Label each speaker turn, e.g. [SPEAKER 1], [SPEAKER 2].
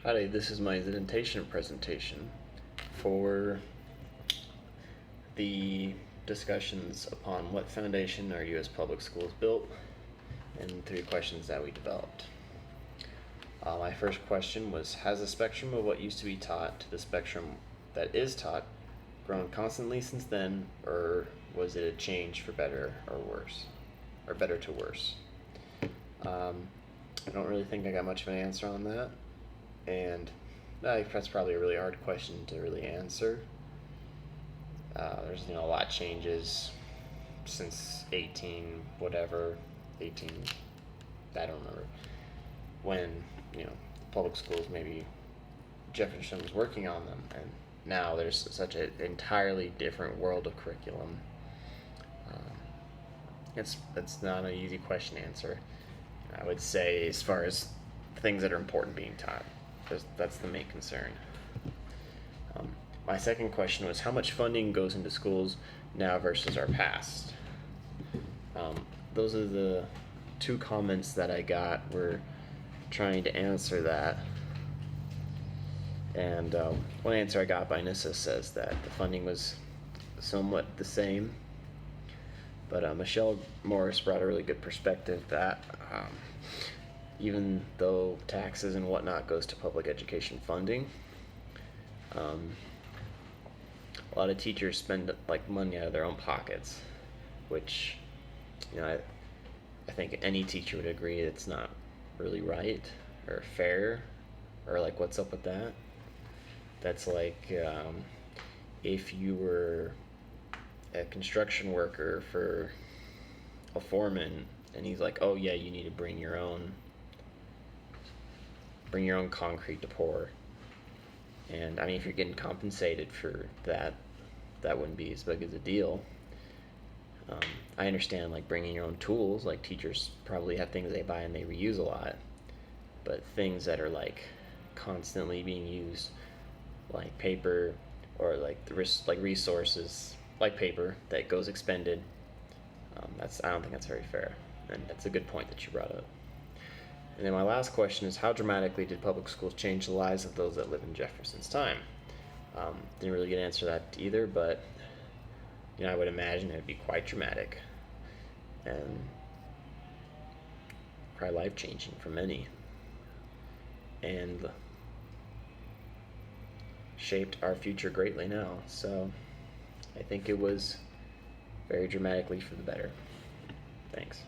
[SPEAKER 1] Howdy, this is my dissertation presentation for the discussions upon what foundation our U.S. public schools built and 3 questions that we developed. My first question was, has the spectrum of what used to be taught to the spectrum that is taught grown constantly since then, or was it a change for better or worse, or better to worse? I don't really think I got much of an answer on that, and that's probably a really hard question to really answer. There's a lot changes since 18, I don't remember when public schools, maybe Jefferson was working on them, and now there's such an entirely different world of curriculum. It's not an easy question to answer. I would say, as far as things that are important being taught, that's the main concern. My second question was, how much funding goes into schools now versus our past? Those are the 2 comments that I got. Were trying to answer that. And one answer I got by NISA says that the funding was somewhat the same. But Michelle Morris brought a really good perspective that even though taxes and whatnot goes to public education funding, a lot of teachers spend money out of their own pockets, which I think any teacher would agree it's not really right or fair, or what's up with that. That's if you were a construction worker for a foreman and he's like, oh yeah, you need to bring your own concrete to pour. And if you're getting compensated for that, that wouldn't be as big as a deal. I understand bringing your own tools. Teachers probably have things they buy and they reuse a lot, but things that are constantly being used, like paper, or the resources like paper that goes expended, I don't think that's very fair, and that's a good point that you brought up. And then my last question is, how dramatically did public schools change the lives of those that live in Jefferson's time? Didn't really get an answer to that either, but I would imagine it would be quite dramatic and probably life-changing for many, and shaped our future greatly now. So I think it was very dramatically for the better. Thanks.